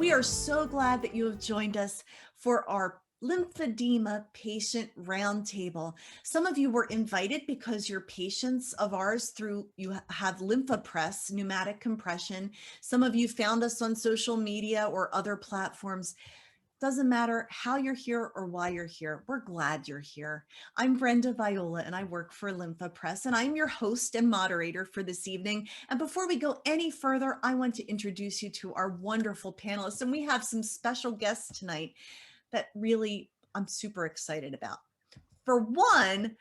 We are so glad that you have joined us for our lymphedema patient roundtable. Some of you were invited because you're patients of ours through you have Lympha Press, pneumatic compression. Some of you found us on social media or other platforms. Doesn't matter how you're here or why you're here. We're glad you're here. I'm Brenda Viola and I work for Lympha Press and I'm your host and moderator for this evening. And before we go any further, I want to introduce you to our wonderful panelists. And we have some special guests tonight that really I'm super excited about. For one,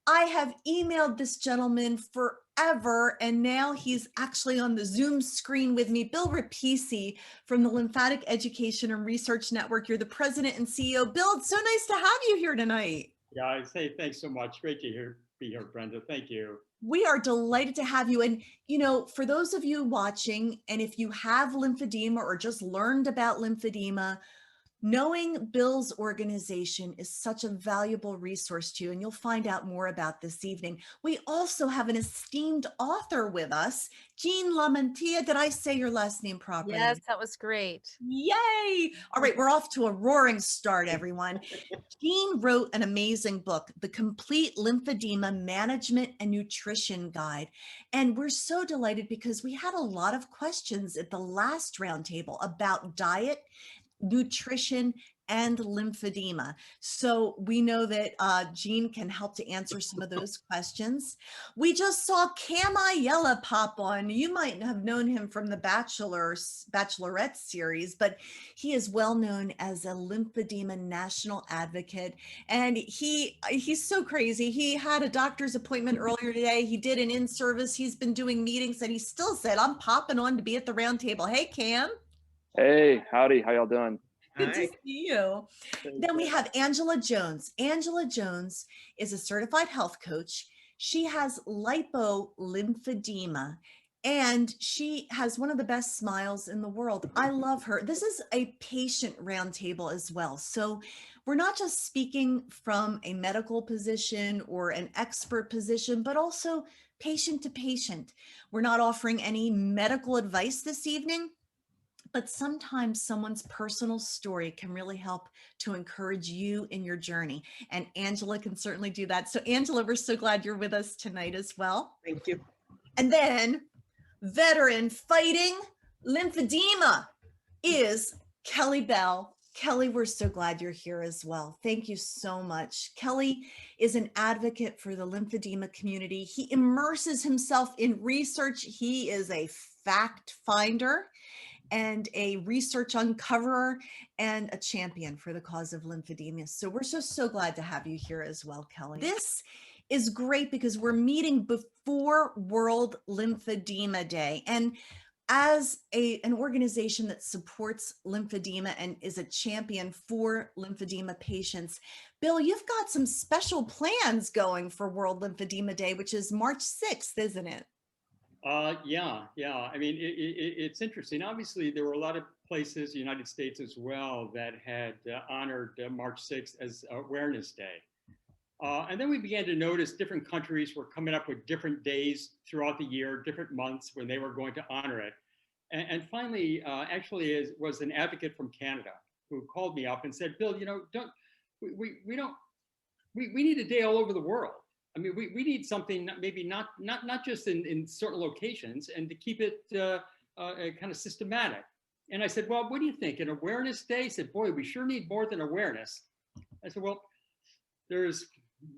I have emailed this gentleman forever, and now he's actually on the Zoom screen with me. Bill Repicci from the Lymphatic Education and Research Network. You're the president and CEO. Bill, it's so nice to have you here tonight. Yeah, I say thanks so much. Great to be here, Brenda. Thank you. We are delighted to have you. And, you know, for those of you watching, and if you have lymphedema or just learned about lymphedema, knowing Bill's organization is such a valuable resource to you, and you'll find out more about this evening. We also have an esteemed author with us, Jean LaMantia. Did I say your last name properly? Yes, that was great. Yay! All right, we're off to a roaring start, everyone. Jean wrote an amazing book, The Complete Lymphedema Management and Nutrition Guide. And we're so delighted because we had a lot of questions at the last roundtable about diet, nutrition, and lymphedema. So we know that Jean can help to answer some of those questions. We just saw Cam Ayala pop on. You might have known him from the Bachelorette series, but he is well known as a lymphedema national advocate. And he's so crazy. He had a doctor's appointment earlier today. He did an in-service. He's been doing meetings and he still said, I'm popping on to be at the roundtable. Hey, Cam. Hey, howdy, how y'all doing? Good to see you. Then we have Angela Jones. Angela Jones is a certified health coach. She has lymphedema and she has one of the best smiles in the world. I love her. This is a patient roundtable as well. So we're not just speaking from a medical position or an expert position, but also patient to patient. We're not offering any medical advice this evening, but sometimes someone's personal story can really help to encourage you in your journey. And Angela can certainly do that. So Angela, we're so glad you're with us tonight as well. Thank you. And then veteran fighting lymphedema is Kelly Bell. Kelly, we're so glad you're here as well. Thank you so much. Kelly is an advocate for the lymphedema community. He immerses himself in research. He is a fact finder and a research uncoverer and a champion for the cause of lymphedema. So we're so glad to have you here as well, Kelly. This is great because we're meeting before World Lymphedema Day. And as an organization that supports lymphedema and is a champion for lymphedema patients, Bill, you've got some special plans going for World Lymphedema Day, which is March 6th, isn't it? Yeah. I mean, it's interesting. Obviously, there were a lot of places, the United States as well, that had honored March 6th as Awareness Day. And then we began to notice different countries were coming up with different days throughout the year, different months when they were going to honor it. And finally, actually, was an advocate from Canada who called me up and said, Bill, you know, we need a day all over the world. I mean, we need something maybe not just in certain locations, and to keep it kind of systematic. And I said, well, what do you think? An awareness day? He said, boy, we sure need more than awareness. I said, well, there's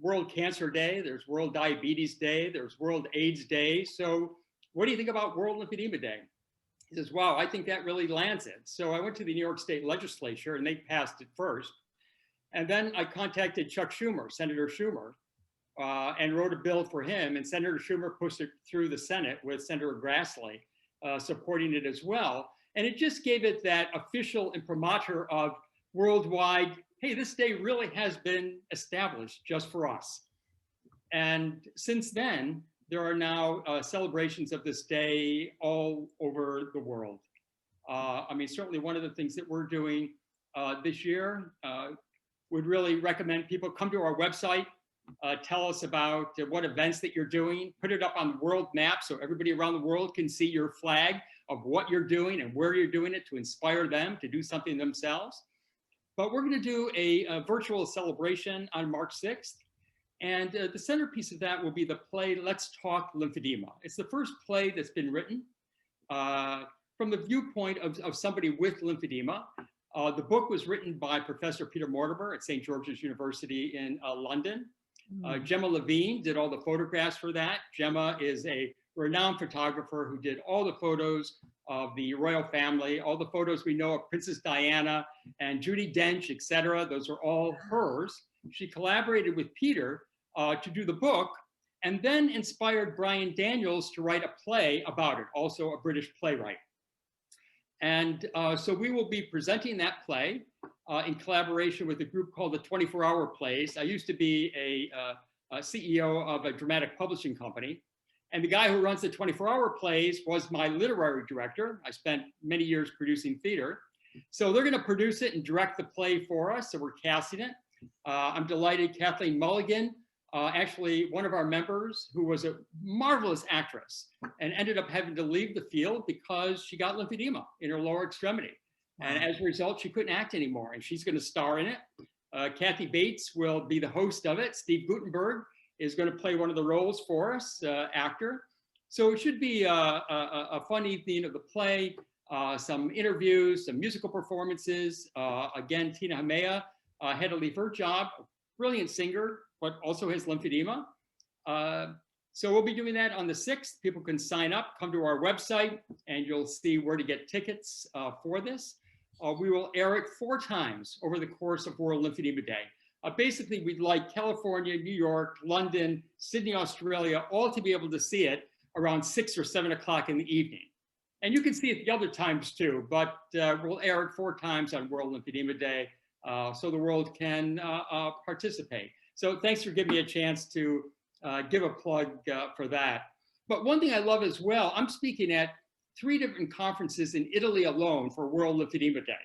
World Cancer Day, there's World Diabetes Day, there's World AIDS Day. So what do you think about World Lymphedema Day? He says, wow, I think that really lands it. So I went to the New York State Legislature and they passed it first. And then I contacted Chuck Schumer, Senator Schumer, and wrote a bill for him, and Senator Schumer pushed it through the Senate with Senator Grassley supporting it as well. And it just gave it that official imprimatur of worldwide, hey, this day really has been established just for us. And since then, there are now celebrations of this day all over the world. I mean, certainly one of the things that we're doing this year would really recommend people come to our website, tell us about what events that you're doing, put it up on the world map so everybody around the world can see your flag of what you're doing and where you're doing it to inspire them to do something themselves. But we're going to do a virtual celebration on March 6th. And the centerpiece of that will be the play, Let's Talk Lymphedema. It's the first play that's been written from the viewpoint of somebody with lymphedema. The book was written by Professor Peter Mortimer at St. George's University in London. Gemma Levine did all the photographs for that. Gemma is a renowned photographer who did all the photos of the royal family, all the photos we know of Princess Diana and Judi Dench, etc. Those are all hers. She collaborated with Peter to do the book, and then inspired Brian Daniels to write a play about it, also a British playwright. And so we will be presenting that play in collaboration with a group called the 24-Hour Plays. I used to be a CEO of a dramatic publishing company. And the guy who runs the 24-Hour Plays was my literary director. I spent many years producing theater. So they're going to produce it and direct the play for us. So we're casting it. I'm delighted Kathleen Mulligan, actually one of our members who was a marvelous actress and ended up having to leave the field because she got lymphedema in her lower extremity. And as a result, she couldn't act anymore, and she's going to star in it. Kathy Bates will be the host of it. Steve Gutenberg is going to play one of the roles for us, actor. So it should be a fun evening of the play, some interviews, some musical performances. Again, Tina Hamea had to leave her job, brilliant singer, but also has lymphedema. So we'll be doing that on the 6th. People can sign up, come to our website, and you'll see where to get tickets for this. We will air it 4 times over the course of World Lymphedema Day. Basically, we'd like California, New York, London, Sydney, Australia, all to be able to see it around 6 or 7 o'clock in the evening. And you can see it the other times too, but we'll air it 4 times on World Lymphedema Day so the world can participate. So thanks for giving me a chance to give a plug for that. But one thing I love as well, I'm speaking at 3 different conferences in Italy alone for World Lymphedema Day,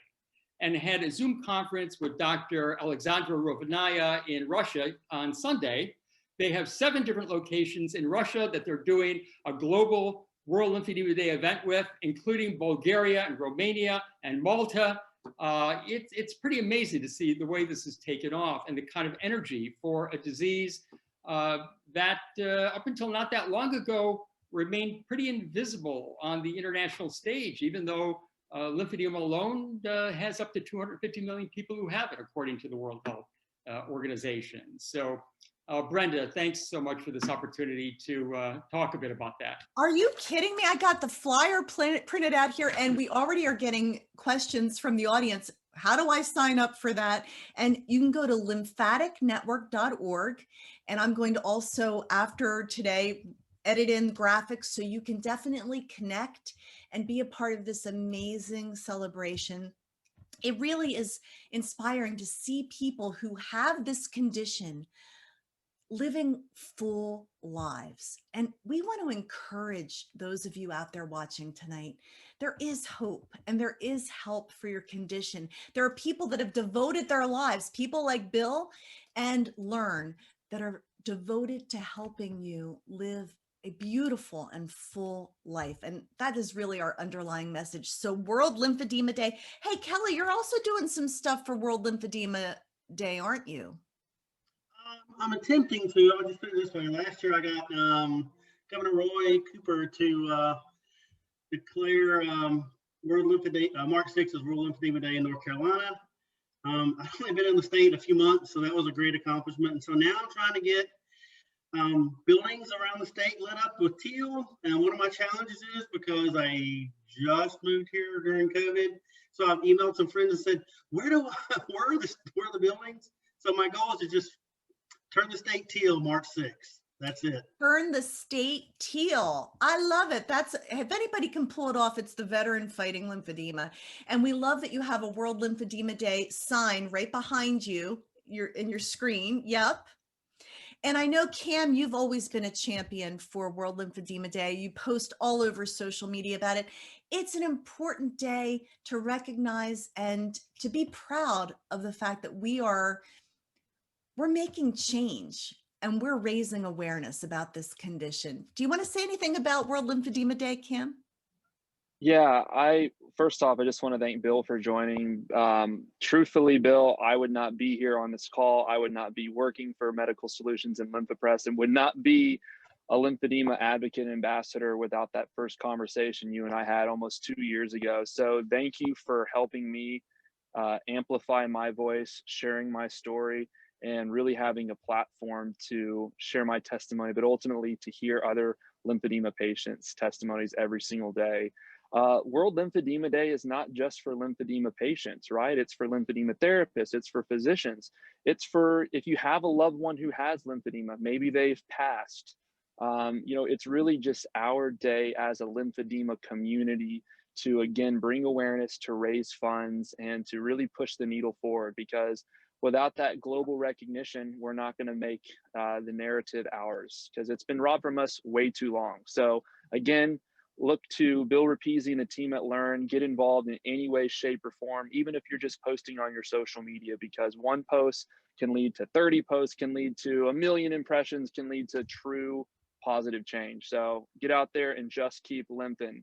and had a Zoom conference with Dr. Alexandra Rovinaya in Russia on Sunday. They have 7 different locations in Russia that they're doing a global World Lymphedema Day event with, including Bulgaria and Romania and Malta. It's pretty amazing to see the way this has taken off and the kind of energy for a disease that up until not that long ago remained pretty invisible on the international stage, even though lymphedema alone has up to 250 million people who have it, according to the World Health Organization. So Brenda, thanks so much for this opportunity to talk a bit about that. Are you kidding me? I got the flyer printed out here, and we already are getting questions from the audience. How do I sign up for that? And you can go to lymphaticnetwork.org. And I'm going to also, after today, edit in graphics so you can definitely connect and be a part of this amazing celebration. It really is inspiring to see people who have this condition living full lives. And we want to encourage those of you out there watching tonight. There is hope and there is help for your condition. There are people that have devoted their lives, people like Bill and LE&RN, that are devoted to helping you live a beautiful and full life. And that is really our underlying message. So World Lymphedema Day. Hey, Kelly, you're also doing some stuff for World Lymphedema Day, aren't you? I'm attempting to. I'll just put it this way. Last year I got Governor Roy Cooper to declare World Lymphedema, March 6th is World Lymphedema Day in North Carolina. I've only been in the state a few months, so that was a great accomplishment. And so now I'm trying to get buildings around the state lit up with teal. And one of my challenges is, because I just moved here during COVID, so I've emailed some friends and said, where are the buildings? So my goal is to just turn the state teal March 6th. That's it. Turn the state teal. I love it. That's, if anybody can pull it off, it's the veteran fighting lymphedema. And we love that you have a World Lymphedema Day sign right behind you, in your screen. Yep. And I know, Cam, you've always been a champion for World Lymphedema Day. You post all over social media about it. It's an important day to recognize and to be proud of the fact that we're making change. and we're raising awareness about this condition. Do you want to say anything about World Lymphedema Day, Cam? Yeah, first off, I just want to thank Bill for joining. Truthfully, Bill, I would not be here on this call. I would not be working for Medical Solutions and Lympha Press, and would not be a lymphedema advocate ambassador without that first conversation you and I had almost 2 years ago. So thank you for helping me amplify my voice, sharing my story, and really having a platform to share my testimony, but ultimately to hear other lymphedema patients' testimonies every single day. World Lymphedema Day is not just for lymphedema patients, right? It's for lymphedema therapists, it's for physicians, it's for if you have a loved one who has lymphedema, maybe they've passed. It's really just our day as a lymphedema community to, again, bring awareness, to raise funds, and to really push the needle forward, because without that global recognition, we're not going to make the narrative ours, because it's been robbed from us way too long. So again, look to Bill Repicci and the team at LE&RN, get involved in any way, shape, or form, even if you're just posting on your social media, because one post can lead to 30 posts, can lead to 1 million impressions, can lead to true positive change. So get out there and just keep lymphing.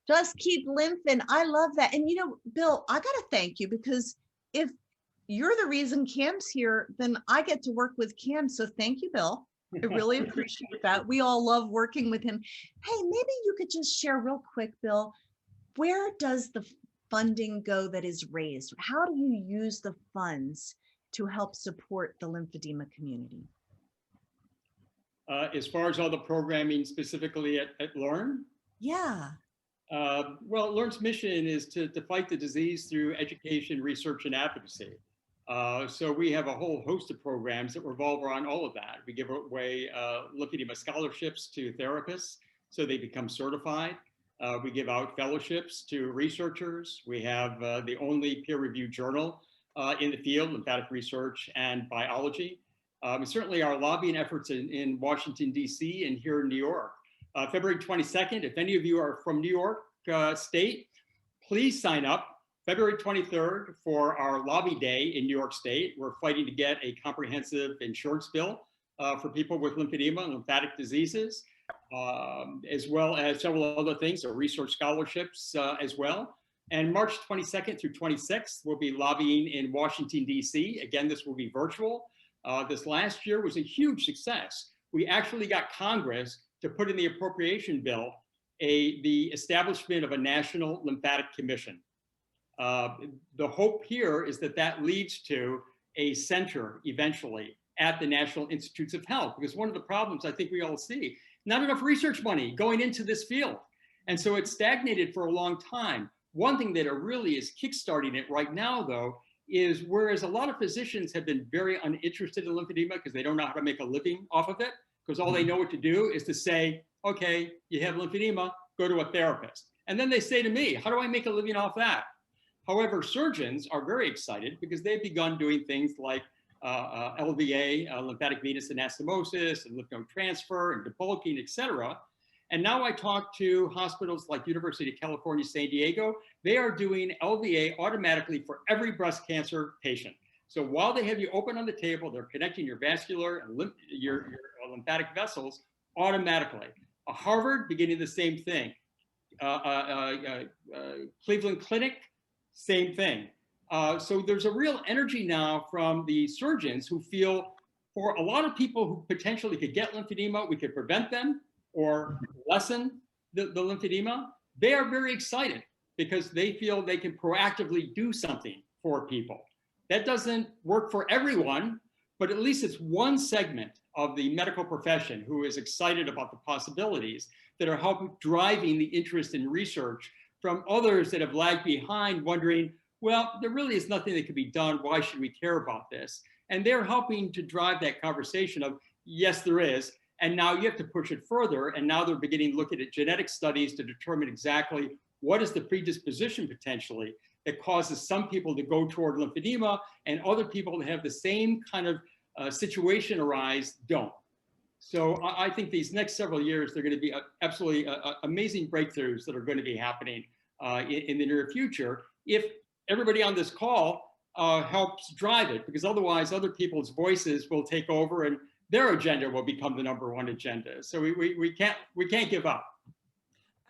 Just keep lymphing. I love that. And Bill, I got to thank you, because if you're the reason Cam's here, then I get to work with Cam. So thank you, Bill. I really appreciate that. We all love working with him. Hey, maybe you could just share real quick, Bill, where does the funding go that is raised? How do you use the funds to help support the lymphedema community? As far as all the programming specifically at LE&RN? Yeah. Well, LE&RN's mission is to fight the disease through education, research, and advocacy. So we have a whole host of programs that revolve around all of that. We give away lymphedema scholarships to therapists so they become certified. We give out fellowships to researchers. We have the only peer-reviewed journal in the field, lymphatic research and biology. Certainly our lobbying efforts in Washington, D.C. and here in New York. February 22nd, if any of you are from New York State, please sign up. February 23rd for our lobby day in New York State. We're fighting to get a comprehensive insurance bill for people with lymphedema and lymphatic diseases, as well as several other things, so research scholarships as well. And March 22nd through 26th, we'll be lobbying in Washington, D.C. Again, this will be virtual. This last year was a huge success. We actually got Congress to put in the appropriation bill the establishment of a national lymphatic commission. The hope here is that leads to a center eventually at the National Institutes of Health, because one of the problems I think we all see, not enough research money going into this field. And so it's stagnated for a long time. One thing that really is kickstarting it right now, though, is whereas a lot of physicians have been very uninterested in lymphedema because they don't know how to make a living off of it, because all they know what to do is to say, okay, you have lymphedema, go to a therapist. And then they say to me, how do I make a living off that? However, surgeons are very excited because they've begun doing things like LVA, lymphatic venous anastomosis, and lymph node transfer, and debulking, et cetera. And now I talk to hospitals like University of California, San Diego. They are doing LVA automatically for every breast cancer patient. So while they have you open on the table, they're connecting your vascular and your lymphatic vessels automatically. Harvard beginning the same thing. Cleveland Clinic, same thing. So there's a real energy now from the surgeons who feel for a lot of people who potentially could get lymphedema, we could prevent them or lessen the lymphedema. They are very excited because they feel they can proactively do something for people. That doesn't work for everyone, but at least it's one segment of the medical profession who is excited about the possibilities that are helping driving the interest in research from others that have lagged behind, wondering, well, there really is nothing that can be done. Why should we care about this? And they're helping to drive that conversation of, yes, there is. And now you have to push it further. And now they're beginning to look at genetic studies to determine exactly what is the predisposition potentially that causes some people to go toward lymphedema and other people that have the same kind of situation arise don't. So I think these next several years, they're going to be absolutely amazing breakthroughs that are going to be happening in the near future if everybody on this call helps drive it, because otherwise other people's voices will take over and their agenda will become the #1 agenda. So we can't give up.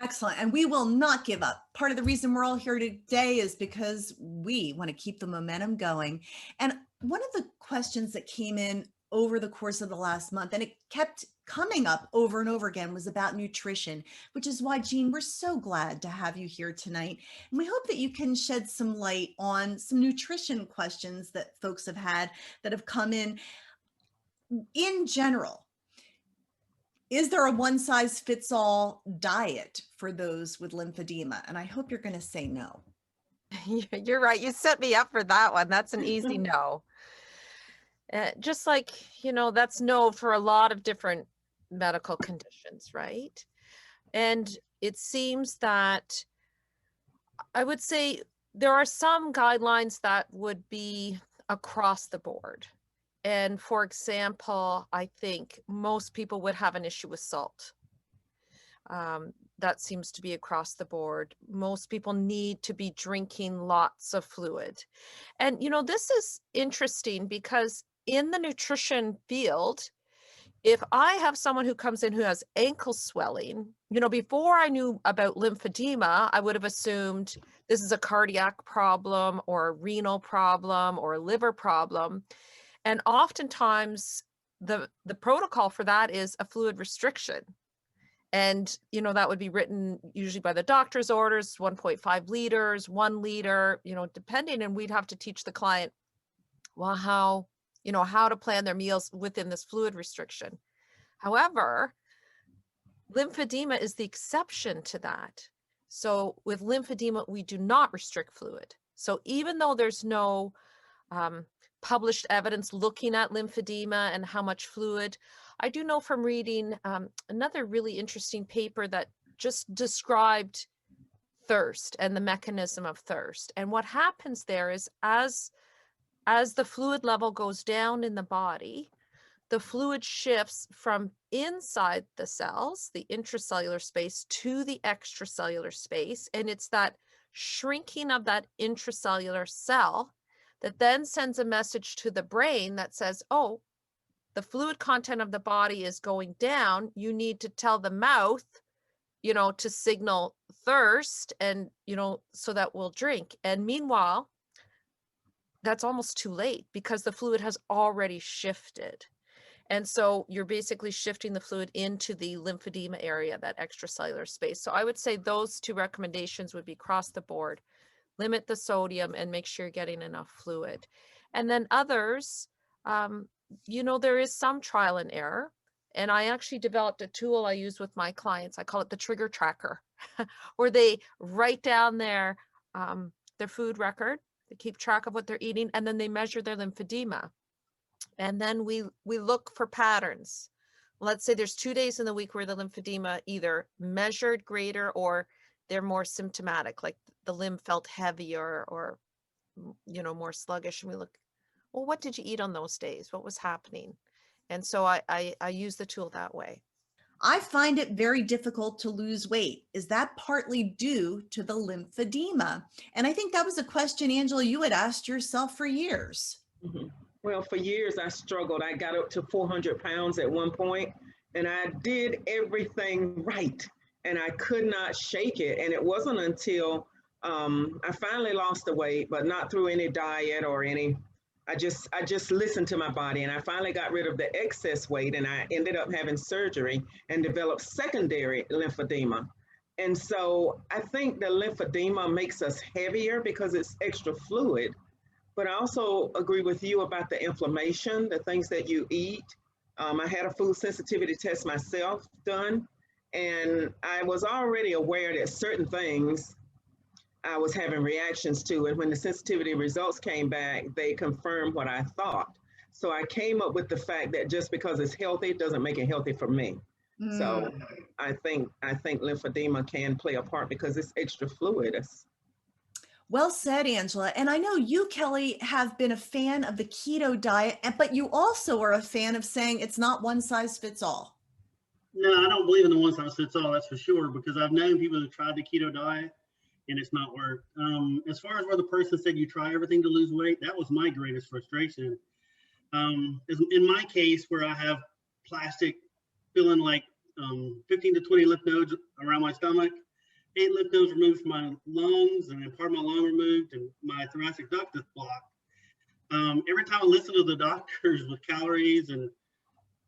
Excellent. And we will not give up. Part of the reason we're all here today is because we want to keep the momentum going. And one of the questions that came in over the course of the last month, and it kept coming up over and over again, was about nutrition, which is why, Jean, we're so glad to have you here tonight. And we hope that you can shed some light on some nutrition questions that folks have had that have come in general. Is there a one-size-fits-all diet for those with lymphedema? And I hope you're going to say no. You're right. You set me up for that one. That's an easy no. Just like, that's no for a lot of different medical conditions, right? And it seems that I would say there are some guidelines that would be across the board. And for example, I think most people would have an issue with salt. That seems to be across the board. Most people need to be drinking lots of fluid. And, this is interesting because in the nutrition field, if I have someone who comes in who has ankle swelling, before I knew about lymphedema, I would have assumed this is a cardiac problem or a renal problem or a liver problem. And oftentimes the protocol for that is a fluid restriction. And, that would be written usually by the doctor's orders, 1.5 liters, 1 liter, depending, and we'd have to teach the client, well, how to plan their meals within this fluid restriction. However, lymphedema is the exception to that. So with lymphedema, we do not restrict fluid. So even though there's no published evidence looking at lymphedema and how much fluid, I do know from reading another really interesting paper that just described thirst and the mechanism of thirst. And what happens there is as the fluid level goes down in the body, the fluid shifts from inside the cells, the intracellular space, to the extracellular space. And it's that shrinking of that intracellular cell that then sends a message to the brain that says, oh, the fluid content of the body is going down. You need to tell the mouth, to signal thirst and, so that we'll drink. And meanwhile, that's almost too late because the fluid has already shifted. And so you're basically shifting the fluid into the lymphedema area, that extracellular space. So I would say those two recommendations would be across the board. Limit the sodium and make sure you're getting enough fluid. And then others, there is some trial and error. And I actually developed a tool I use with my clients. I call it the trigger tracker, where they write down their food record. They keep track of what they're eating, and then they measure their lymphedema. And then we look for patterns. Let's say there's 2 days in the week where the lymphedema either measured greater or they're more symptomatic, like the limb felt heavier or, more sluggish. And we look, well, what did you eat on those days? What was happening? And so I use the tool that way. I find it very difficult to lose weight. Is that partly due to the lymphedema? And I think that was a question, Angela, you had asked yourself for years. Mm-hmm. Well, for years I struggled. I got up to 400 pounds at one point, and I did everything right, and I could not shake it. And it wasn't until I finally lost the weight, but not through any diet or any, I just listened to my body, and I finally got rid of the excess weight, and I ended up having surgery and developed secondary lymphedema. And so I think the lymphedema makes us heavier because it's extra fluid. But I also agree with you about the inflammation, the things that you eat. I had a food sensitivity test myself done, and I was already aware that certain things I was having reactions to. And when the sensitivity results came back, they confirmed what I thought. So I came up with the fact that just because it's healthy doesn't make it healthy for me. So I think lymphedema can play a part because it's extra fluid. Well said, Angela. And I know you, Kelly, have been a fan of the keto diet, but you also are a fan of saying it's not one size fits all. No, I don't believe in the one size fits all, that's for sure, because I've known people who tried the keto diet and it's not worked. As far as where the person said you try everything to lose weight, that was my greatest frustration. In my case, where I have plastic, feeling like 15 to 20 lymph nodes around my stomach, 8 lymph nodes removed from my lungs, and then part of my lung removed, and my thoracic duct is blocked. Every time I listened to the doctors with calories and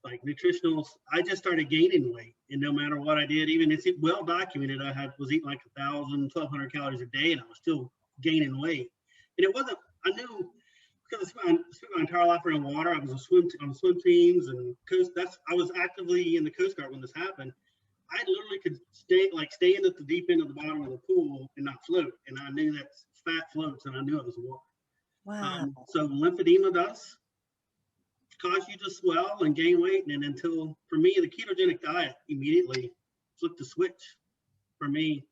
like nutritionals, I just started gaining weight. And no matter what I did, even it's well documented, I was eating like 1,000, 1,200 calories a day, and I was still gaining weight. And it wasn't, I knew, because I spent my entire life around water. I was on swim teams and coast. I was actively in the Coast Guard when this happened. I literally could stand at the deep end of the bottom of the pool and not float. And I knew that fat floats, and I knew it was water. Wow. So lymphedema does cause you to swell and gain weight. And until, for me, the ketogenic diet immediately flipped the switch for me.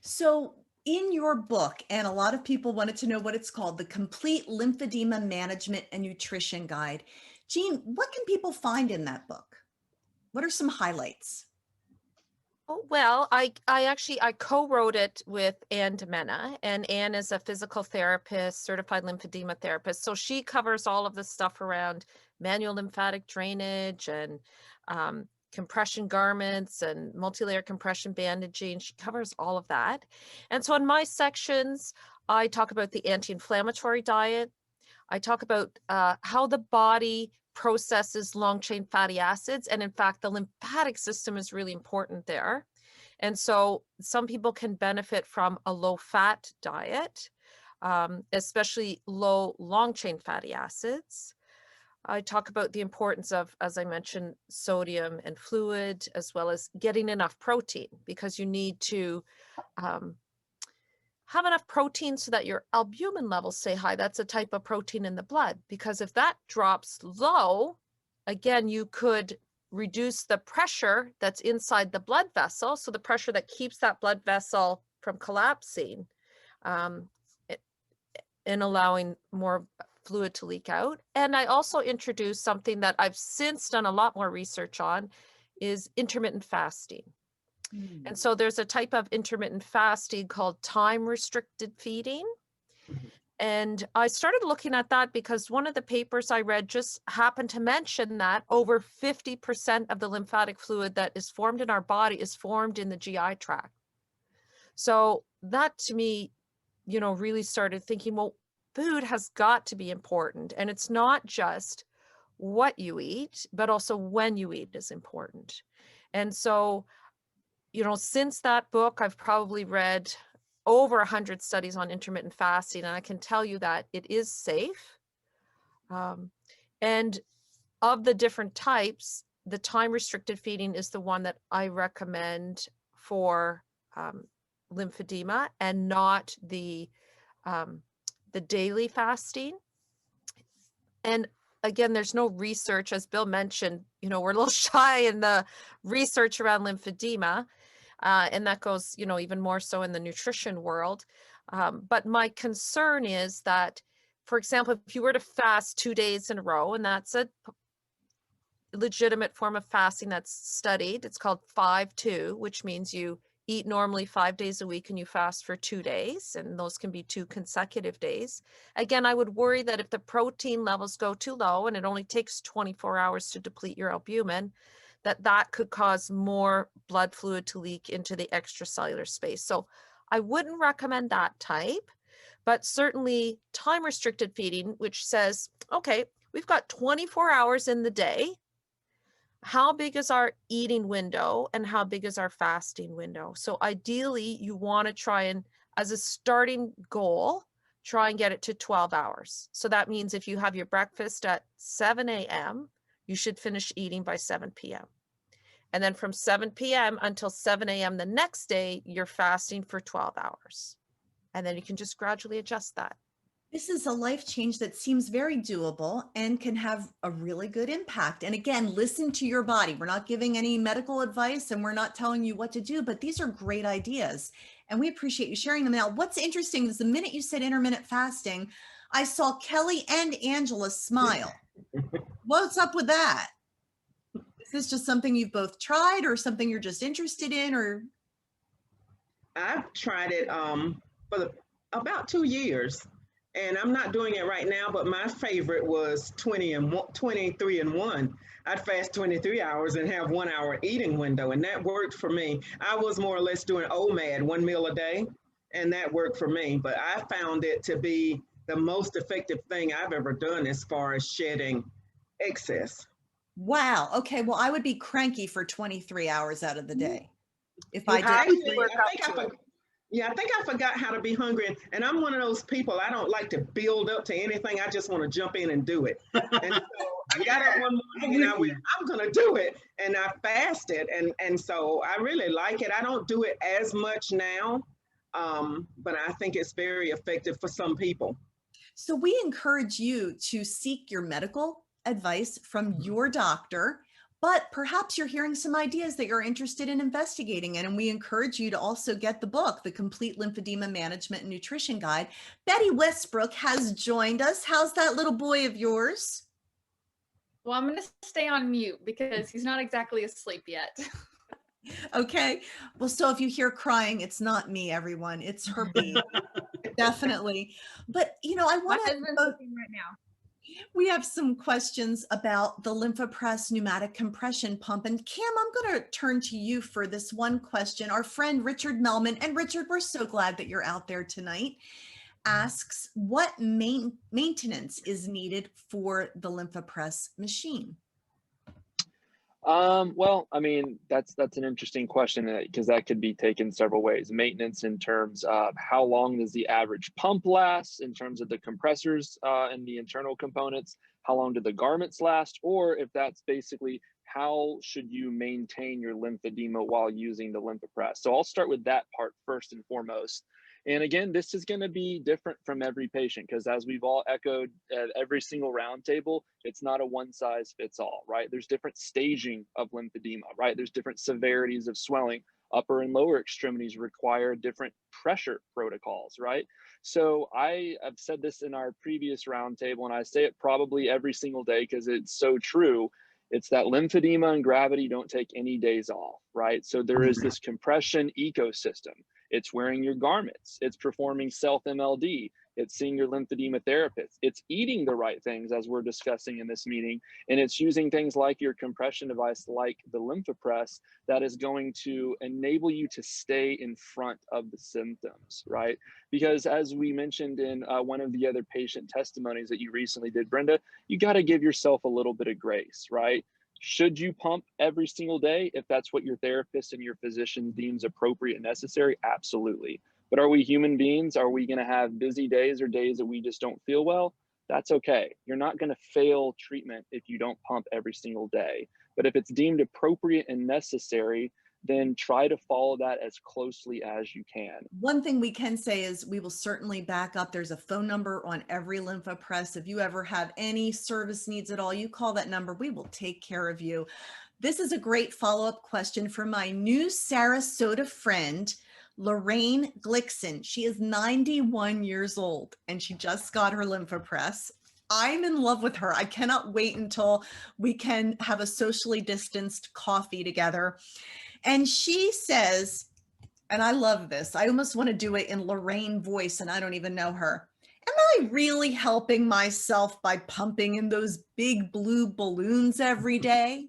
So in your book, and a lot of people wanted to know what it's called, the Complete Lymphedema Management and Nutrition Guide. Jean, what can people find in that book? What are some highlights? Oh, well, I co-wrote it with Ann Demena, and Ann is a physical therapist, certified lymphedema therapist. So she covers all of the stuff around manual lymphatic drainage and compression garments and multi-layer compression bandaging. She covers all of that. And so in my sections, I talk about the anti-inflammatory diet. I talk about how the body processes long chain fatty acids. And in fact, the lymphatic system is really important there. And so some people can benefit from a low fat diet, especially low long chain fatty acids. I talk about the importance of, as I mentioned, sodium and fluid, as well as getting enough protein, because you need to have enough protein so that your albumin levels stay high. That's a type of protein in the blood, because if that drops low, again, you could reduce the pressure that's inside the blood vessel. So the pressure that keeps that blood vessel from collapsing and allowing more fluid to leak out. And I also introduced something that I've since done a lot more research on, is intermittent fasting. And so there's a type of intermittent fasting called time restricted feeding. And I started looking at that because one of the papers I read just happened to mention that over 50% of the lymphatic fluid that is formed in our body is formed in the GI tract. So that to me, really started thinking, well, food has got to be important. And it's not just what you eat, but also when you eat is important. And so, since that book, I've probably read over 100 studies on intermittent fasting, and I can tell you that it is safe. And of the different types, the time restricted feeding is the one that I recommend for lymphedema, and not the daily fasting. And again, there's no research, as Bill mentioned, we're a little shy in the research around lymphedema. And that goes, even more so in the nutrition world. But my concern is that, for example, if you were to fast 2 days in a row, and that's a legitimate form of fasting that's studied, it's called 5-2, which means you eat normally 5 days a week and you fast for 2 days, and those can be 2 consecutive days. Again, I would worry that if the protein levels go too low and it only takes 24 hours to deplete your albumin, that could cause more blood fluid to leak into the extracellular space. So I wouldn't recommend that type, but certainly time restricted feeding, which says, okay, we've got 24 hours in the day. How big is our eating window and how big is our fasting window? So ideally you want to try and, as a starting goal, try and get it to 12 hours. So that means if you have your breakfast at 7 a.m., you should finish eating by 7 p.m. And then from 7 p.m. until 7 a.m. the next day, you're fasting for 12 hours. And then you can just gradually adjust that. This is a life change that seems very doable and can have a really good impact. And again, listen to your body. We're not giving any medical advice and we're not telling you what to do, but these are great ideas. And we appreciate you sharing them. Now, what's interesting is the minute you said intermittent fasting, I saw Kelly and Angela smile. What's up with that? Is this just something you've both tried, or something you're just interested in, or? I've tried it for about 2 years. And I'm not doing it right now, but my favorite was 23 and 1. I'd fast 23 hours and have 1 hour eating window, and that worked for me. I was more or less doing OMAD, 1 meal a day, and that worked for me. But I found it to be the most effective thing I've ever done as far as shedding excess. Wow. Okay. Well, I would be cranky for 23 hours out of the day if I did. I think I forgot how to be hungry. And I'm one of those people, I don't like to build up to anything. I just want to jump in and do it. And so I got up one morning and I went, I'm going to do it. And I fasted. And so I really like it. I don't do it as much now, but I think it's very effective for some people. So we encourage you to seek your medical advice from your doctor, but perhaps you're hearing some ideas that you're interested in investigating in. And we encourage you to also get the book, The Complete Lymphedema Management and Nutrition Guide. Betty Westbrook has joined us. How's that little boy of yours? Well, I'm going to stay on mute because he's not exactly asleep yet. Okay. Well, so if you hear crying, it's not me, everyone. It's her baby. Definitely. But, you know, I want to right now. We have some questions about the Lympha Press pneumatic compression pump. And Cam, I'm going to turn to you for this one question. Our friend Richard Melman, and Richard, we're so glad that you're out there tonight, asks what maintenance is needed for the Lympha Press machine? Well, I mean, that's an interesting question because that could be taken several ways. Maintenance in terms of how long does the average pump last in terms of the compressors and the internal components, how long do the garments last, or if that's basically how should you maintain your lymphedema while using the Lympha Press. So I'll start with that part first and foremost. And again, this is going to be different from every patient because as we've all echoed at every single roundtable, it's not a one size fits all, right? There's different staging of lymphedema, right? There's different severities of swelling. Upper and lower extremities require different pressure protocols, right? So I have said this in our previous roundtable, and I say it probably every single day because it's so true. It's that lymphedema and gravity don't take any days off, right? So there is this compression ecosystem. It's wearing your garments. It's performing self-MLD. It's seeing your lymphedema therapist. It's eating the right things as we're discussing in this meeting. And it's using things like your compression device, like the Lympha Press, that is going to enable you to stay in front of the symptoms, right? Because as we mentioned in one of the other patient testimonies that you recently did, Brenda, you got to give yourself a little bit of grace, right? Should you pump every single day if that's what your therapist and your physician deems appropriate and necessary? Absolutely. But are we human beings? Are we going to have busy days or days that we just don't feel well? That's okay. You're not going to fail treatment if you don't pump every single day. But if it's deemed appropriate and necessary, then try to follow that as closely as you can. One thing we can say is we will certainly back up. There's a phone number on every Lympha Press. If you ever have any service needs at all, you call that number. We will take care of you. This is a great follow-up question from my new Sarasota friend, Lorraine Glickson. She is 91 years old and she just got her Lympha Press. I'm in love with her. I cannot wait until we can have a socially distanced coffee together. And she says, and I love this, I almost want to do it in Lorraine voice and I don't even know her. Am I really helping myself by pumping in those big blue balloons every day?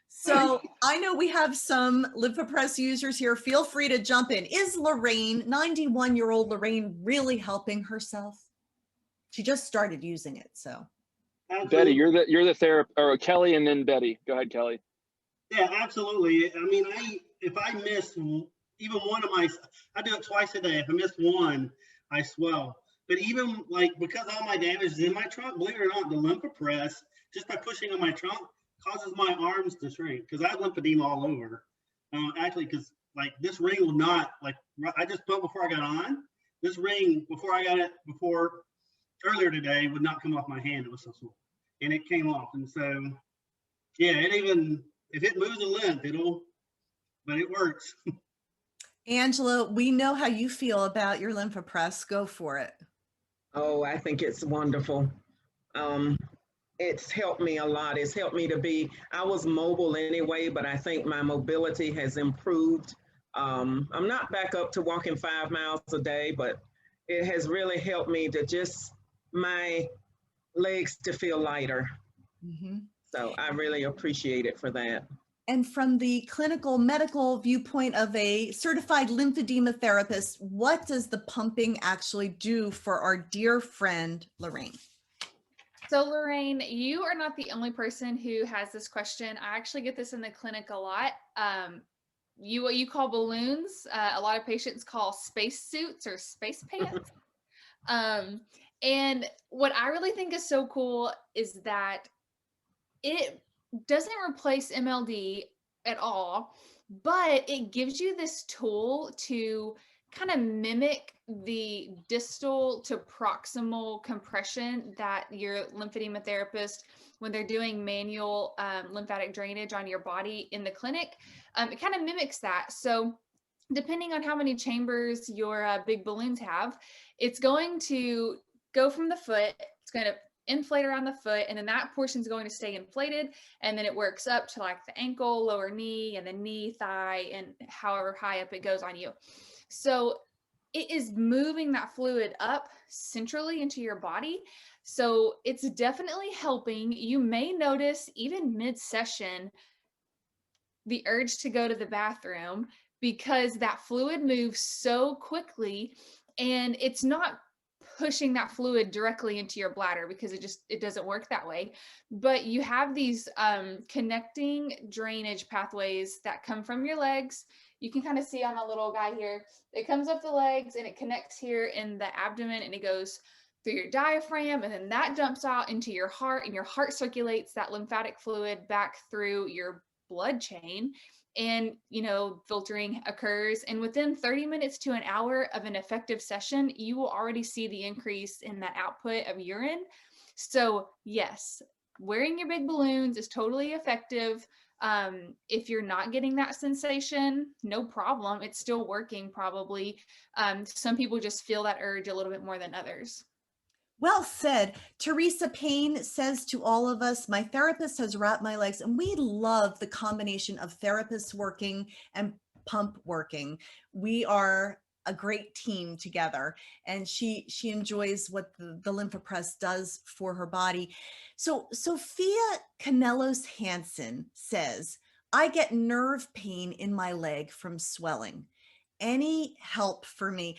So I know we have some Lympha Press users here. Feel free to jump in. Is Lorraine, 91-year-old Lorraine, really helping herself? She just started using it, so. Absolutely. Betty, you're the therapist, or Kelly, and then Betty. Go ahead, Kelly. Yeah, absolutely. I mean, if I miss even one of my, I do it twice a day. If I miss one, I swell. But even like, because all my damage is in my trunk, believe it or not, the Lympha Press, just by pushing on my trunk, causes my arms to shrink because I have lymphedema all over. Actually, because like this ring will not, like I just pumped before I got on. This ring, before I got it, earlier today, would not come off my hand. It was so small. And it came off. And so, yeah, it even, if it moves a lymph, but it works. Angela, we know how you feel about your Lympha Press. Go for it. Oh, I think it's wonderful. It's helped me a lot. It's helped me to be, I was mobile anyway, but I think my mobility has improved. I'm not back up to walking 5 miles a day, but it has really helped me to just my legs to feel lighter. Mhm. So I really appreciate it for that. And from the clinical medical viewpoint of a certified lymphedema therapist, what does the pumping actually do for our dear friend, Lorraine? So Lorraine, you are not the only person who has this question. I actually get this in the clinic a lot. What you call balloons, a lot of patients call space suits or space pants. And what I really think is so cool is that it doesn't replace MLD at all, but it gives you this tool to kind of mimic the distal to proximal compression that your lymphedema therapist, when they're doing manual lymphatic drainage on your body in the clinic, it kind of mimics that. So depending on how many chambers your big balloons have, it's going to go from the foot, it's going to inflate around the foot, and then that portion is going to stay inflated, and then it works up to like the ankle, lower knee, and the knee, thigh, and however high up it goes on you. So it is moving that fluid up centrally into your body. So it's definitely helping. You may notice even mid-session the urge to go to the bathroom because that fluid moves so quickly, and it's not pushing that fluid directly into your bladder because it doesn't work that way. But you have these connecting drainage pathways that come from your legs. You can kind of see on the little guy here, it comes up the legs and it connects here in the abdomen, and it goes through your diaphragm, and then that dumps out into your heart, and your heart circulates that lymphatic fluid back through your blood chain, and filtering occurs, and within 30 minutes to an hour of an effective session, you will already see the increase in that output of urine. So yes, wearing your big balloons is totally effective. If you're not getting that sensation, no problem, it's still working probably. Some people just feel that urge a little bit more than others. Well said. Teresa Payne says to all of us, my therapist has wrapped my legs, and we love the combination of therapists working and pump working. We are a great team together, and she enjoys what the Lympha Press does for her body. So Sophia Canelos Hansen says, I get nerve pain in my leg from swelling. Any help for me?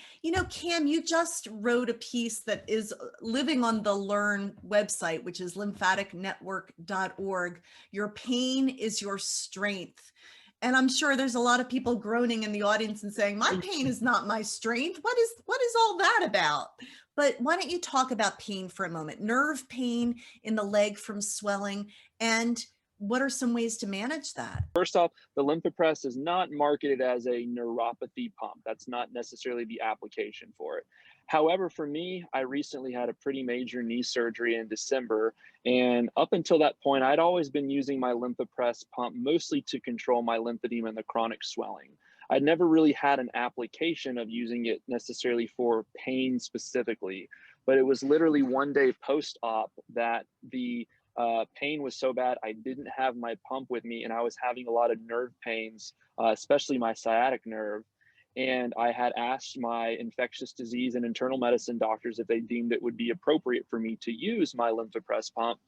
Cam, you just wrote a piece that is living on the LE&RN website, which is lymphaticnetwork.org. Your pain is your strength. And I'm sure there's a lot of people groaning in the audience and saying, my pain is not my strength. What is all that about? But why don't you talk about pain for a moment? Nerve pain in the leg from swelling, and what are some ways to manage that? First off, the Lympha Press is not marketed as a neuropathy pump. That's not necessarily the application for it. However, for me, I recently had a pretty major knee surgery in December. And up until that point, I'd always been using my Lympha Press pump mostly to control my lymphedema and the chronic swelling. I'd never really had an application of using it necessarily for pain specifically, but it was literally one day post-op that the pain was so bad I didn't have my pump with me, and I was having a lot of nerve pains, especially my sciatic nerve. And I had asked my infectious disease and internal medicine doctors if they deemed it would be appropriate for me to use my Lympha Press pump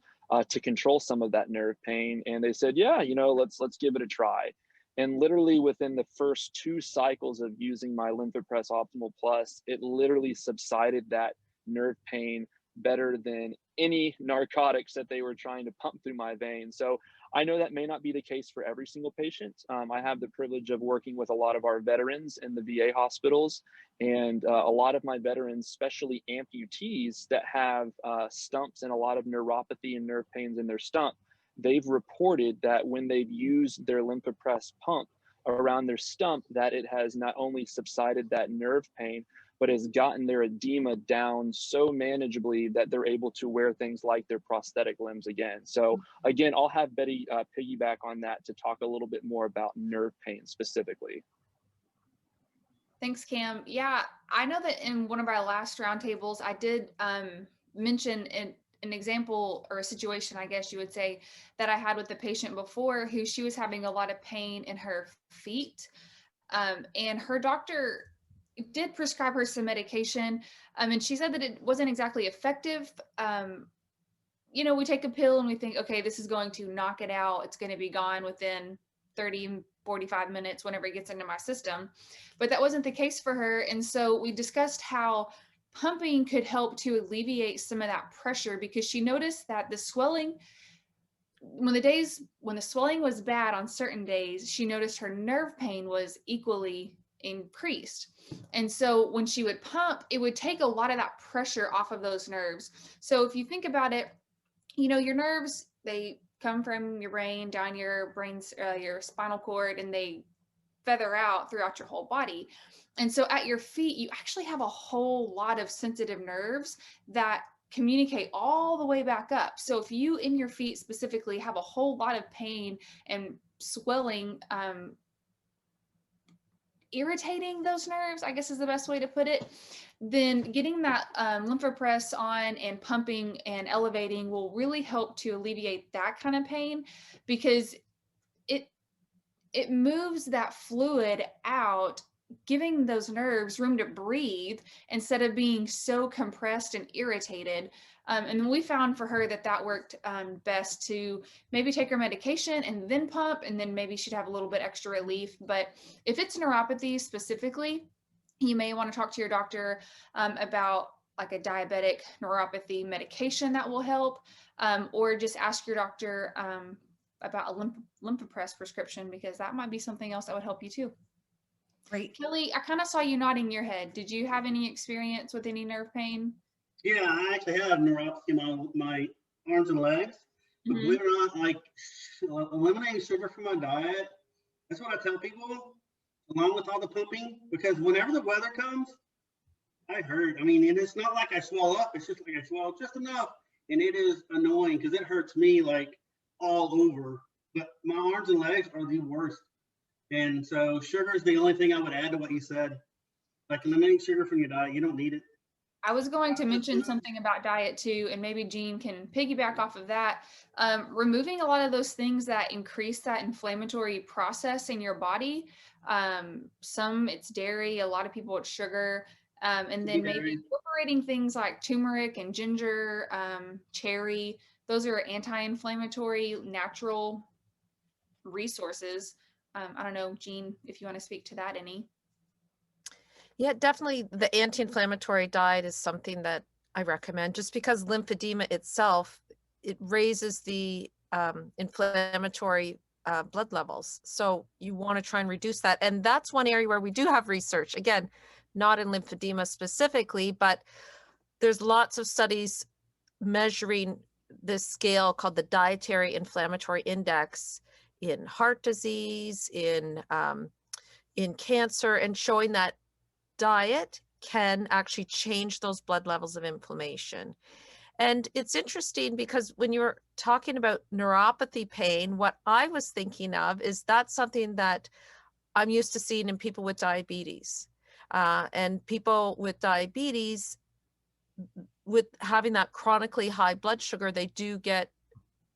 to control some of that nerve pain. And they said, yeah, let's give it a try. And literally within the first 2 cycles of using my Lympha Press Optimal Plus, it literally subsided that nerve pain better than any narcotics that they were trying to pump through my veins. So I know that may not be the case for every single patient. I have the privilege of working with a lot of our veterans in the VA hospitals, and a lot of my veterans, especially amputees that have stumps and a lot of neuropathy and nerve pains in their stump, they've reported that when they've used their Lympha Press pump around their stump, that it has not only subsided that nerve pain, but has gotten their edema down so manageably that they're able to wear things like their prosthetic limbs again. So again, I'll have Betty piggyback on that to talk a little bit more about nerve pain specifically. Thanks, Cam. Yeah, I know that in one of our last roundtables, I did mention an example or a situation, I guess you would say, that I had with the patient before, who she was having a lot of pain in her feet. And her doctor did prescribe her some medication, and she said that it wasn't exactly effective. You know, we take a pill and we think, okay, this is going to knock it out. It's going to be gone within 30, 45 minutes whenever it gets into my system. But that wasn't the case for her. And so we discussed how pumping could help to alleviate some of that pressure, because she noticed that the swelling, when the swelling was bad on certain days, she noticed her nerve pain was equally increased. And so when she would pump, it would take a lot of that pressure off of those nerves. So if you think about it, you know, your nerves, they come from your brain down your your spinal cord, and they feather out throughout your whole body. And so at your feet, you actually have a whole lot of sensitive nerves that communicate all the way back up. So if you in your feet specifically have a whole lot of pain and swelling, irritating those nerves, I guess is the best way to put it, then getting that Lympha Press on and pumping and elevating will really help to alleviate that kind of pain, because it moves that fluid out, giving those nerves room to breathe instead of being so compressed and irritated. And we found for her that that worked best, to maybe take her medication and then pump, and then maybe she'd have a little bit extra relief. But if it's neuropathy specifically, you may want to talk to your doctor about like a diabetic neuropathy medication that will help, or just ask your doctor about a Lympha Press prescription, because that might be something else that would help you too. Great. Kelly, I kind of saw you nodding your head. Did you have any experience with any nerve pain? Yeah, I actually have neuropathy in my arms and legs. But Mhm. believe it or not, like eliminating sugar from my diet, that's what I tell people, along with all the pumping, because whenever the weather comes, I hurt. I mean, and it's not like I swell up, it's just like I swell just enough. And it is annoying because it hurts me like all over. But my arms and legs are the worst. And so sugar is the only thing I would add to what you said. Like eliminating sugar from your diet, you don't need it. I was going to mention something about diet too, and maybe Jean can piggyback off of that. Removing a lot of those things that increase that inflammatory process in your body. Some it's dairy, a lot of people it's sugar, and then maybe incorporating things like turmeric and ginger, cherry. Those are anti-inflammatory natural resources. I don't know, Jean, if you want to speak to that any. Yeah, definitely the anti-inflammatory diet is something that I recommend, just because lymphedema itself, it raises the inflammatory blood levels. So you want to try and reduce that. And that's one area where we do have research, again, not in lymphedema specifically, but there's lots of studies measuring this scale called the Dietary Inflammatory Index in heart disease, in cancer, and showing that diet can actually change those blood levels of inflammation. And it's interesting because when you're talking about neuropathy pain, what I was thinking of is that's something that I'm used to seeing in people with diabetes. And people with diabetes, with having that chronically high blood sugar, they do get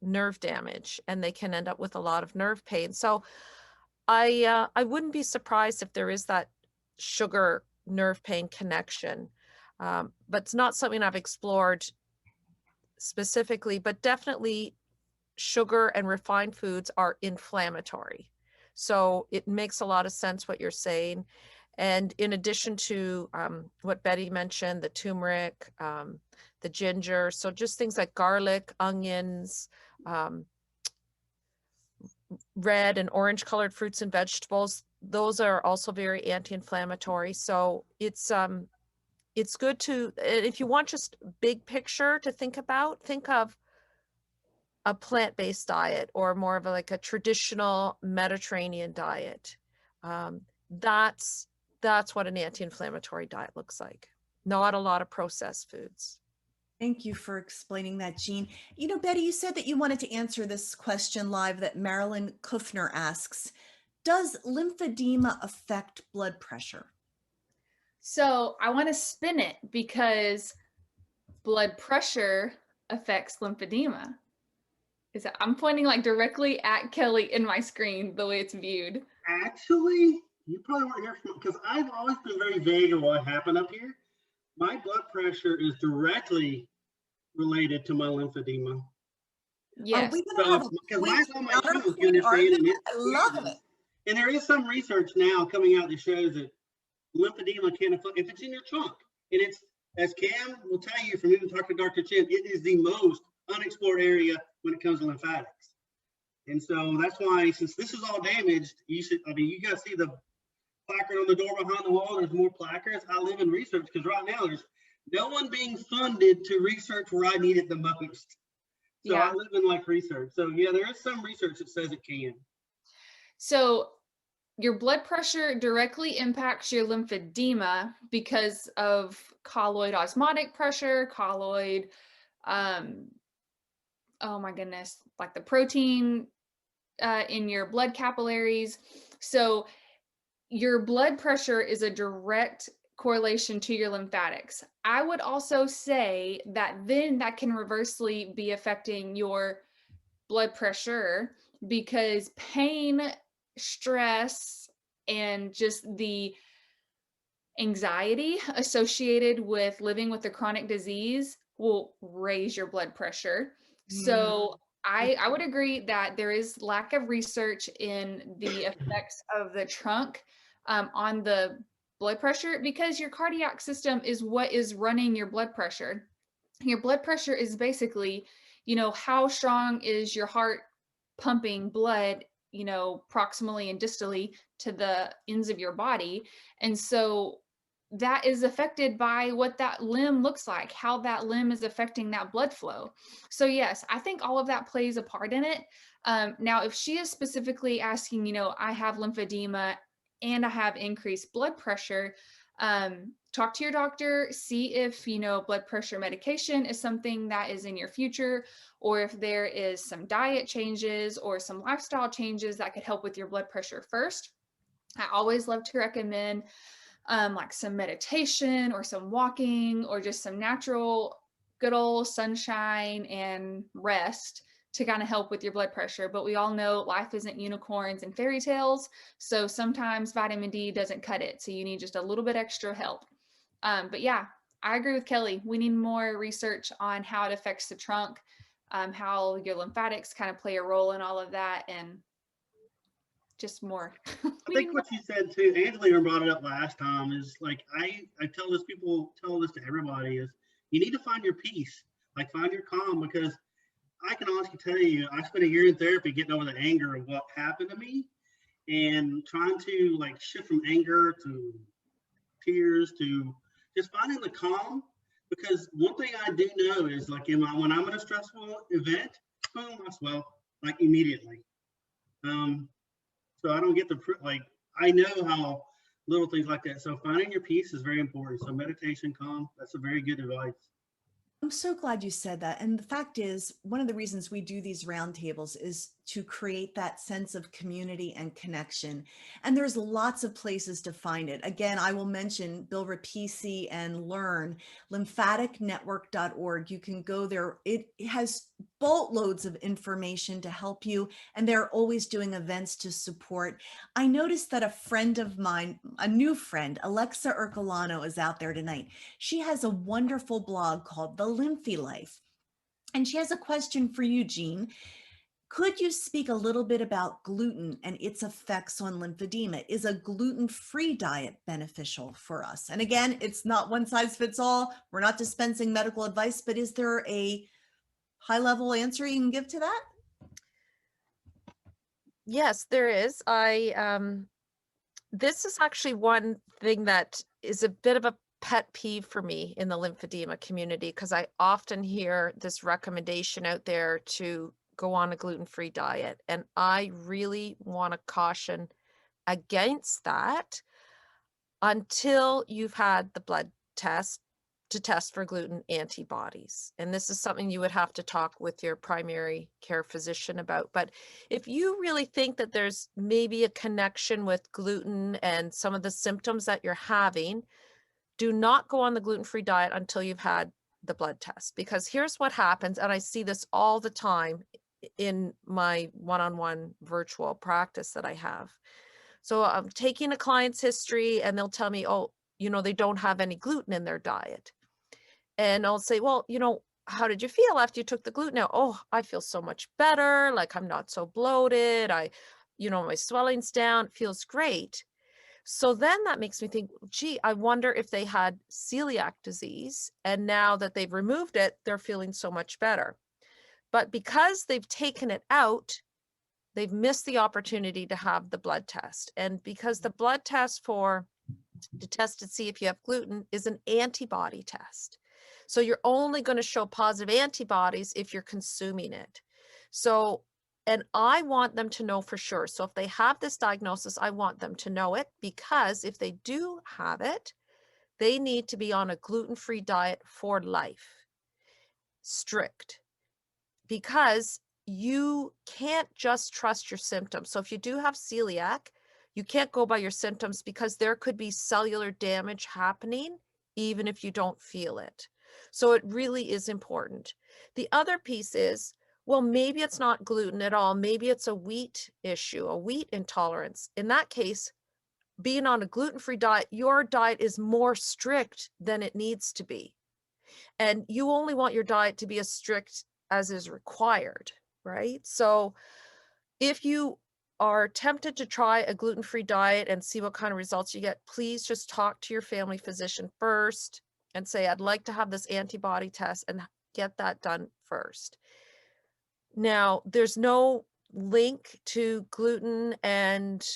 nerve damage and they can end up with a lot of nerve pain. So I wouldn't be surprised if there is that sugar nerve pain connection, but it's not something I've explored specifically, but definitely sugar and refined foods are inflammatory. So it makes a lot of sense what you're saying. And in addition to what Betty mentioned, the turmeric, the ginger, so just things like garlic, onions, red and orange colored fruits and vegetables, those are also very anti-inflammatory. So it's good to, if you want just big picture to think about, think of a plant-based diet or more of like a traditional Mediterranean diet. That's what an anti-inflammatory diet looks like. Not a lot of processed foods. Thank you for explaining that, Jean. You know, Betty, you said that you wanted to answer this question live that Marilyn Kufner asks. Does lymphedema affect blood pressure? So I want to spin it, because blood pressure affects lymphedema. I'm pointing like directly at Kelly in my screen, the way it's viewed. Actually, you probably weren't here because I've always been very vague of what happened up here. My blood pressure is directly related to my lymphedema. Are Yes. we going to So have it's a because point last time I counterpoint spoke, you understand, and argument? it's I love crazy. it. And there is some research now coming out that shows that lymphedema can affect if it's in your trunk. And it's, as Cam will tell you from even talking to Dr. Chin, it is the most unexplored area when it comes to lymphatics. And so that's why, since this is all damaged, you should, I mean, you guys see the placard on the door behind the wall, there's more placards. I live in research because right now there's no one being funded to research where I need it the most. So Yeah. I live in like research. So yeah, there is some research that says it can. So your blood pressure directly impacts your lymphedema because of colloid osmotic pressure, colloid, oh my goodness, like the protein in your blood capillaries. So your blood pressure is a direct correlation to your lymphatics. I would also say that then that can reversely be affecting your blood pressure because pain, stress, and just the anxiety associated with living with a chronic disease will raise your blood pressure. So I would agree that there is lack of research in the effects of the trunk on the blood pressure because your cardiac system is what is running your blood pressure. Your blood pressure is basically, you know, how strong is your heart pumping blood, you know, proximally and distally to the ends of your body. And so that is affected by what that limb looks like, how that limb is affecting that blood flow. So yes, I think all of that plays a part in it. Now, if she is specifically asking, you know, I have lymphedema and I have increased blood pressure, talk to your doctor, see if, you know, blood pressure medication is something that is in your future, or if there is some diet changes or some lifestyle changes that could help with your blood pressure first. I always love to recommend like some meditation or some walking or just some natural good old sunshine and rest to kind of help with your blood pressure. But we all know life isn't unicorns and fairy tales. So sometimes vitamin D doesn't cut it. So you need just a little bit extra help. But yeah, I agree with Kelly. We need more research on how it affects the trunk, how your lymphatics kind of play a role in all of that, and just more. I think what you said too, Angela brought it up last time, is like I tell this people, tell this to everybody, is you need to find your peace, like find your calm, because I can honestly tell you, I spent a year in therapy getting over the anger of what happened to me and trying to like shift from anger to tears to just finding the calm. Because one thing I do know is like when I'm in a stressful event, boom, I swell like immediately. So I don't get the like I know how little things like that. So finding your peace is very important. So meditation, calm, that's a very good advice. I'm so glad you said that. And the fact is, one of the reasons we do these roundtables is to create that sense of community and connection. And there's lots of places to find it. Again, I will mention Bill Repicci and LE&RN, lymphaticnetwork.org. You can go there. It has boatloads of information to help you. And they're always doing events to support. I noticed that a friend of mine, a new friend, Alexa Ercolano, is out there tonight. She has a wonderful blog called The Lymphy Life. And she has a question for you, Jean. Could you speak a little bit about gluten and its effects on lymphedema? Is a gluten-free diet beneficial for us? And again, it's not one size fits all. We're not dispensing medical advice, but is there a high-level answer you can give to that? Yes, there is. This is actually one thing that is a bit of a pet peeve for me in the lymphedema community, because I often hear this recommendation out there to go on a gluten-free diet. And I really want to caution against that until you've had the blood test to test for gluten antibodies. And this is something you would have to talk with your primary care physician about. But if you really think that there's maybe a connection with gluten and some of the symptoms that you're having, do not go on the gluten-free diet until you've had the blood test. Because here's what happens, and I see this all the time in my one-on-one virtual practice that I have. So I'm taking a client's history and they'll tell me, oh, they don't have any gluten in their diet. And I'll say, well, how did you feel after you took the gluten out? Oh, I feel so much better. Like I'm not so bloated. My swelling's down, it feels great. So then that makes me think, gee, I wonder if they had celiac disease. And now that they've removed it, they're feeling so much better. But because they've taken it out, they've missed the opportunity to have the blood test. And because the blood test to test to see if you have gluten is an antibody test. So you're only going to show positive antibodies if you're consuming it. So, and I want them to know for sure. So if they have this diagnosis, I want them to know it, because if they do have it, they need to be on a gluten-free diet for life. Strict. Because you can't just trust your symptoms. So if you do have celiac, you can't go by your symptoms, because there could be cellular damage happening even if you don't feel it. So it really is important. The other piece is, well, maybe it's not gluten at all. Maybe it's a wheat issue, a wheat intolerance. In that case, being on a gluten-free diet, your diet is more strict than it needs to be. And you only want your diet to be as strict as is required, right? So if you are tempted to try a gluten-free diet and see what kind of results you get, please just talk to your family physician first and say, I'd like to have this antibody test, and get that done first. Now, there's no link to gluten and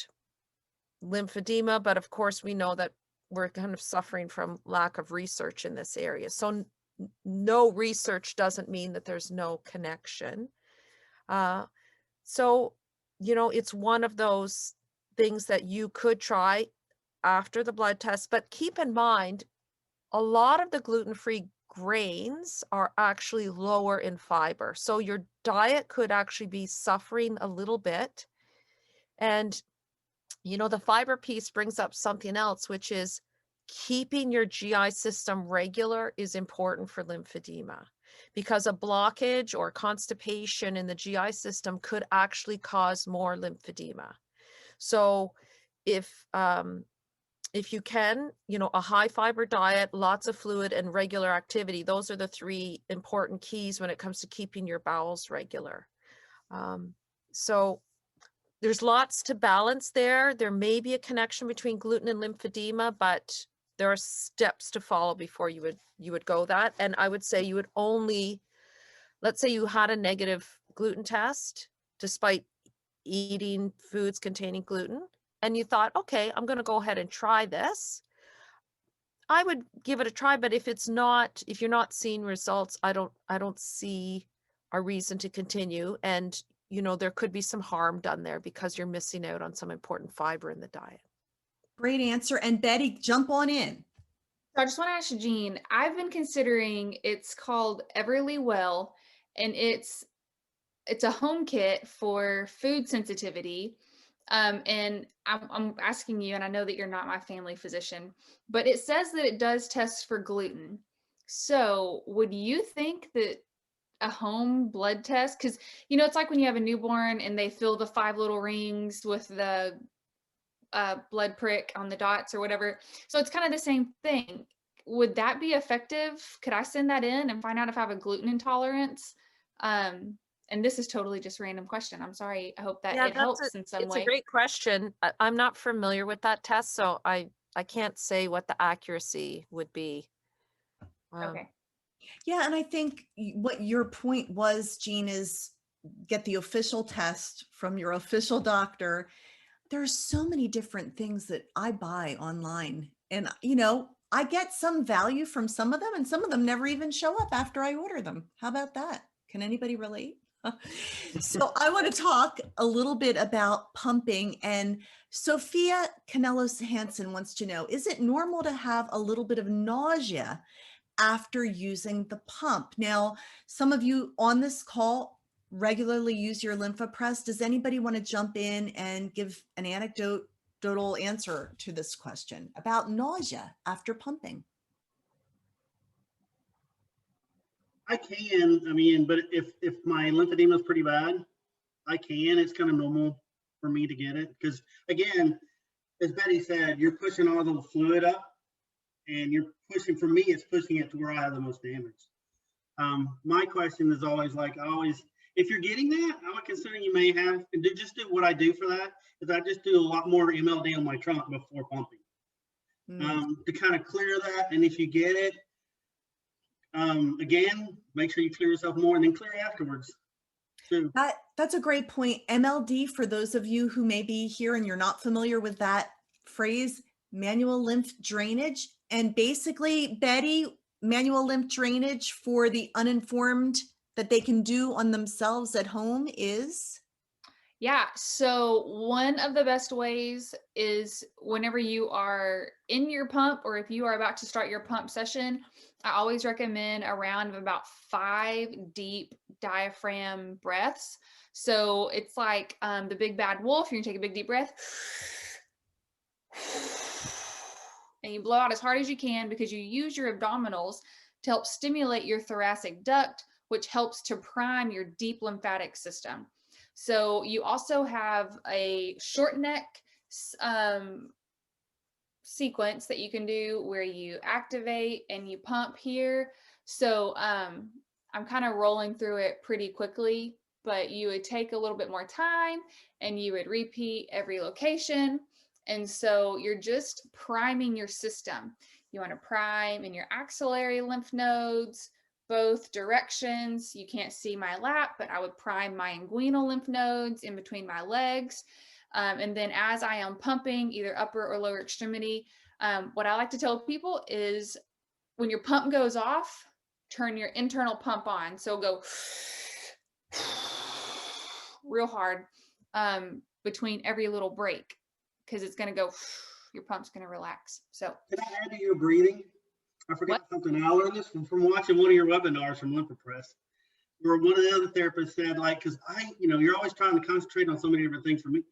lymphedema, but of course we know that we're kind of suffering from lack of research in this area. So no research doesn't mean that there's no connection. So, it's one of those things that you could try after the blood test, but keep in mind, a lot of the gluten-free grains are actually lower in fiber. So your diet could actually be suffering a little bit. And, the fiber piece brings up something else, which is keeping your GI system regular is important for lymphedema, because a blockage or constipation in the GI system could actually cause more lymphedema. So if you can, a high fiber diet, lots of fluid, and regular activity, those are the three important keys when it comes to keeping your bowels regular. So there's lots to balance there. There may be a connection between gluten and lymphedema, but there are steps to follow before you would go that. And I would say you would only, let's say you had a negative gluten test despite eating foods containing gluten, and you thought, okay, I'm going to go ahead and try this. I would give it a try, but if you're not seeing results, I don't see a reason to continue. And there could be some harm done there because you're missing out on some important fiber in the diet. Great answer. And Betty, jump on in. So I just want to ask Jean, I've been considering, it's called Everlywell, and it's a home kit for food sensitivity. And I'm asking you, and I know that you're not my family physician, but it says that it does test for gluten. So would you think that a home blood test, because it's like when you have a newborn and they fill the 5 little rings with the blood prick on the dots or whatever, so it's kind of the same thing. Would that be effective? Could I send that in and find out if I have a gluten intolerance? And this is totally just a random question. I'm sorry. I hope that it helps in some way. It's a great question. I'm not familiar with that test, so I can't say what the accuracy would be. Okay. Yeah, and I think what your point was, Jean, is get the official test from your official doctor. There's so many different things that I buy online, and I get some value from some of them, and some of them never even show up after I order them. How about that? Can anybody relate? So I want to talk a little bit about pumping, and Sophia Canelos Hansen wants to know, is it normal to have a little bit of nausea after using the pump? Now, some of you on this call regularly use your Lympha Press. Does anybody want to jump in and give an anecdotal answer to this question about nausea after pumping? I can, but if my lymphedema is pretty bad, I can. It's kind of normal for me to get it because, again, as Betty said, you're pushing all the fluid up, and you're pushing, for me, it's pushing it to where I have the most damage. My question is always like, if you're getting that, I would consider you may have, and just do what I do for that, is I just do a lot more MLD on my trunk before pumping, to kind of clear that. And if you get it, again, make sure you clear yourself more and then clear afterwards. Too. That's a great point. MLD, for those of you who may be here and you're not familiar with that phrase, manual lymph drainage. And basically, Betty, manual lymph drainage for the uninformed that they can do on themselves at home is? Yeah, so one of the best ways is whenever you are in your pump, or if you are about to start your pump session, I always recommend a round of about 5 deep diaphragm breaths. So it's like the big bad wolf. You're gonna take a big deep breath and you blow out as hard as you can, because you use your abdominals to help stimulate your thoracic duct, which helps to prime your deep lymphatic system. So you also have a short neck sequence that you can do where you activate and you pump here. So I'm kind of rolling through it pretty quickly, but you would take a little bit more time and you would repeat every location. And so you're just priming your system. You want to prime in your axillary lymph nodes, both directions. You can't see my lap, but I would prime my inguinal lymph nodes in between my legs. And then as I am pumping either upper or lower extremity, what I like to tell people is when your pump goes off, turn your internal pump on. So go real hard between every little break, because it's going to go, your pump's going to relax. So can I add to your breathing? I forgot something. I learned this from watching one of your webinars from Lympha Press, where one of the other therapists said, like, because you're always trying to concentrate on so many different things. For me,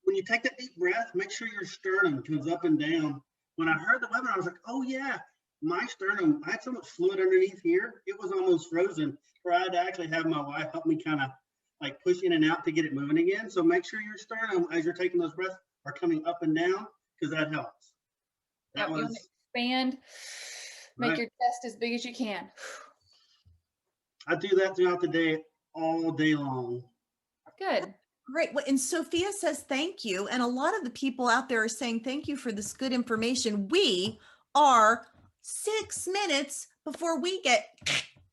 when you take that deep breath, make sure your sternum goes up and down. When I heard the webinar, I was like, oh yeah, my sternum, I had so much fluid underneath here, it was almost frozen, where I had to actually have my wife help me kind of like push in and out to get it moving again. So make sure your sternum, as you're taking those breaths, are coming up and down, because that helps. you want to expand, make your chest as big as you can. I do that throughout the day, all day long. Good. Great. And Sophia says thank you. And a lot of the people out there are saying thank you for this good information. We are 6 minutes before we get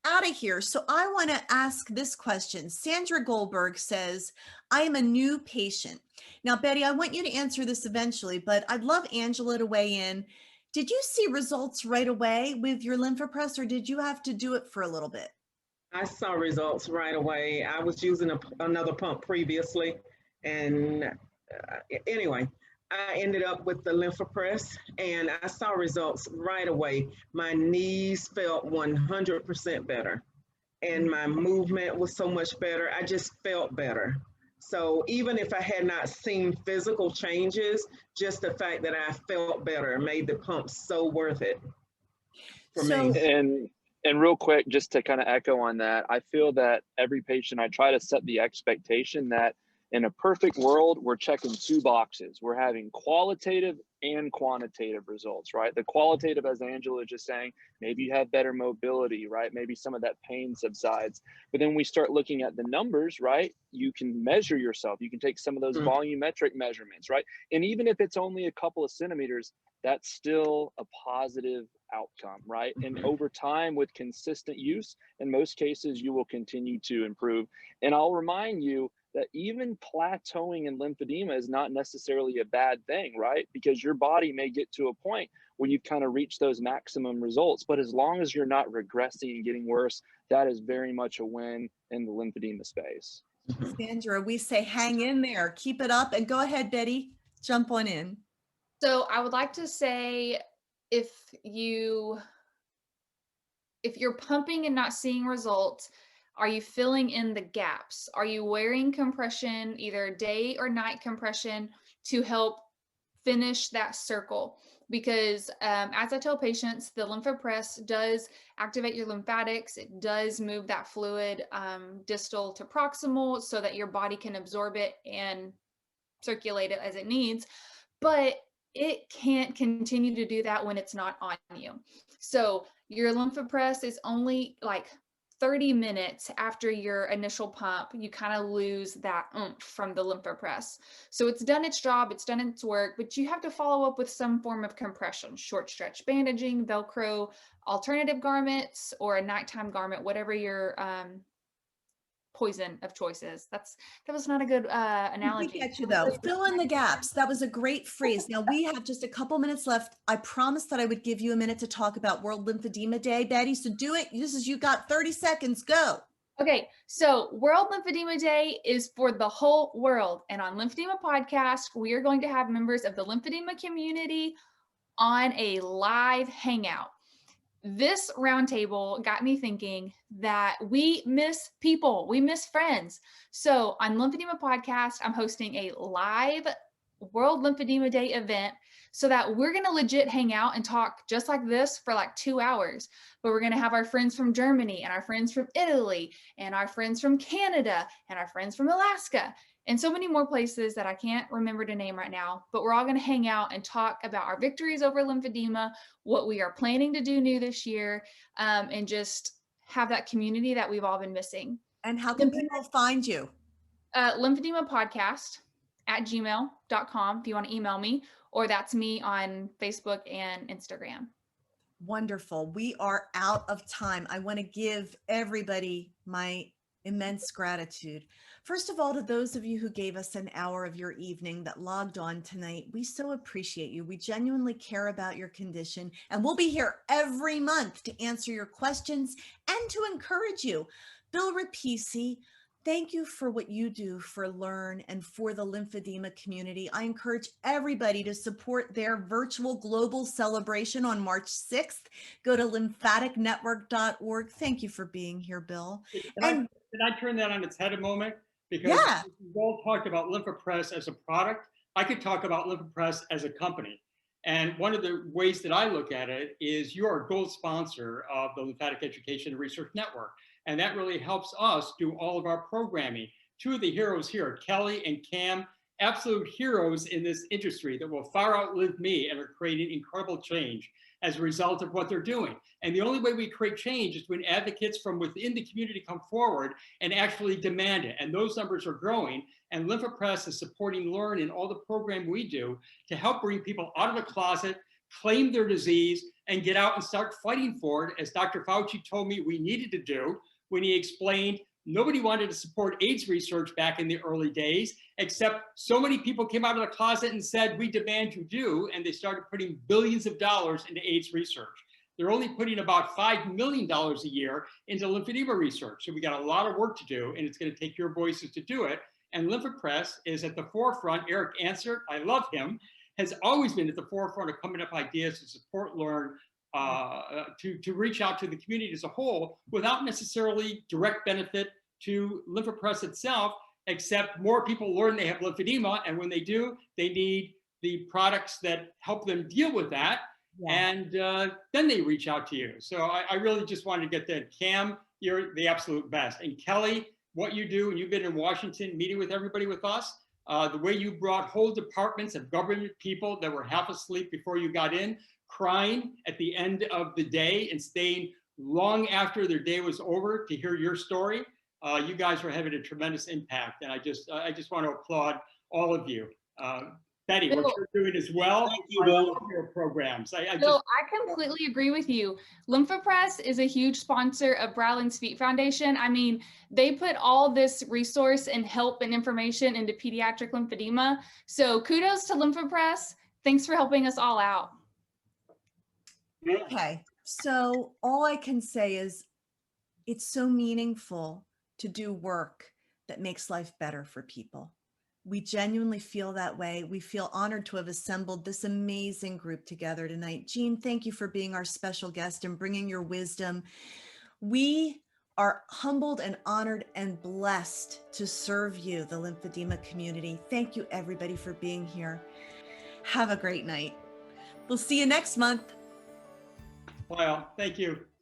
out of here. So I want to ask this question. Sandra Goldberg says, I am a new patient. Now, Betty, I want you to answer this eventually, but I'd love Angela to weigh in. Did you see results right away with your Lympha Press, or did you have to do it for a little bit? I saw results right away. I was using another pump previously. And anyway, I ended up with the Lympha Press and I saw results right away. My knees felt 100% better and my movement was so much better. I just felt better. So even if I had not seen physical changes, just the fact that I felt better made the pump so worth it for me. And real quick, just to kind of echo on that, I feel that every patient, I try to set the expectation that in a perfect world, we're checking 2 boxes. We're having qualitative and quantitative results, right? The qualitative, as Angela is just saying, maybe you have better mobility, right? Maybe some of that pain subsides. But then we start looking at the numbers, right? You can measure yourself. You can take some of those volumetric measurements, right? And even if it's only a couple of centimeters, that's still a positive outcome, right? And over time, with consistent use, in most cases, you will continue to improve. And I'll remind you that even plateauing in lymphedema is not necessarily a bad thing, right? Because your body may get to a point where you've kind of reached those maximum results. But as long as you're not regressing and getting worse, that is very much a win in the lymphedema space. Sandra, we say hang in there, keep it up, and go ahead, Betty, jump on in. So I would like to say, if you're pumping and not seeing results, are you filling in the gaps? Are you wearing compression, either day or night compression, to help finish that circle? Because as I tell patients, the Lympha Press does activate your lymphatics. It does move that fluid distal to proximal so that your body can absorb it and circulate it as it needs. but it can't continue to do that when it's not on you. So your Lympha Press is only like 30 minutes after your initial pump, you kind of lose that oomph from the Lympha Press. So it's done its job, it's done its work, but you have to follow up with some form of compression, short stretch bandaging, Velcro, alternative garments, or a nighttime garment, whatever your poison of choices. That was not a good We analogy. get you though. Fill in the gaps. That was a great phrase. Now we have just a couple minutes left. I promised that I would give you a minute to talk about World Lymphedema Day, Betty. So do it. You got 30 seconds. Go. Okay, so World Lymphedema Day is for the whole world. And on Lymphedema Podcast, we are going to have members of the lymphedema community on a live hangout. This roundtable got me thinking that we miss people, we miss friends. So on Lymphedema Podcast, I'm hosting a live World Lymphedema Day event so that we're going to legit hang out and talk just like this for like 2 hours. But we're going to have our friends from Germany and our friends from Italy and our friends from Canada and our friends from Alaska and so many more places that I can't remember to name right now. But we're all going to hang out and talk about our victories over lymphedema, what we are planning to do new this year, and just have that community that we've all been missing. And how can people find you? Lymphedema Podcast at gmail.com if you want to email me, or that's me on Facebook and Instagram. Wonderful. We are out of time. I want to give everybody my immense gratitude. First of all, to those of you who gave us an hour of your evening that logged on tonight, we so appreciate you. We genuinely care about your condition, and we'll be here every month to answer your questions and to encourage you. Bill Repicci, thank you for what you do for LE&RN and for the lymphedema community. I encourage everybody to support their virtual global celebration on March 6th. Go to lymphaticnetwork.org. Thank you for being here, Bill. Can I turn that on its head a moment? Because we've all talked about Lympha Press as a product. I could talk about Lympha Press as a company. And one of the ways that I look at it is you're a gold sponsor of the Lymphatic Education and Research Network. And that really helps us do all of our programming. Two of the heroes here, Kelly and Cam, absolute heroes in this industry that will far outlive me and are creating incredible change as a result of what they're doing. And the only way we create change is when advocates from within the community come forward and actually demand it. And those numbers are growing. And Lympha Press is supporting LE&RN in all the program we do to help bring people out of the closet, claim their disease, and get out and start fighting for it, as Dr. Fauci told me we needed to do when he explained nobody wanted to support AIDS research back in the early days, except so many people came out of the closet and said, we demand you do, and they started putting billions of dollars into AIDS research. They're only putting about $5 million a year into lymphedema research. So we got a lot of work to do, and it's going to take your voices to do it. And Lympha Press is at the forefront. Eric Ansert, I love him, has always been at the forefront of coming up ideas to support LE&RN, to reach out to the community as a whole without necessarily direct benefit to Lympha Press itself, except more people learn they have lymphedema, and when they do, they need the products that help them deal with that, and then they reach out to you. So I really just wanted to get that. Cam, you're the absolute best. And Kelly, what you do, and you've been in Washington meeting with everybody with us, the way you brought whole departments of government people that were half asleep before you got in, crying at the end of the day and staying long after their day was over to hear your story. You guys are having a tremendous impact, and I just want to applaud all of you. Betty, Bill, what you're doing as well. Thank you, Bill. Your programs. Bill, I completely agree with you. Lympha Press is a huge sponsor of Bradley's Feet Foundation. I mean, they put all this resource and help and information into pediatric lymphedema. So kudos to Lympha Press. Thanks for helping us all out. Okay, so all I can say is it's so meaningful to do work that makes life better for people. We genuinely feel that way. We feel honored to have assembled this amazing group together tonight. Jean, thank you for being our special guest and bringing your wisdom. We are humbled and honored and blessed to serve you, the lymphedema community. Thank you, everybody, for being here. Have a great night. We'll see you next month. Well, thank you.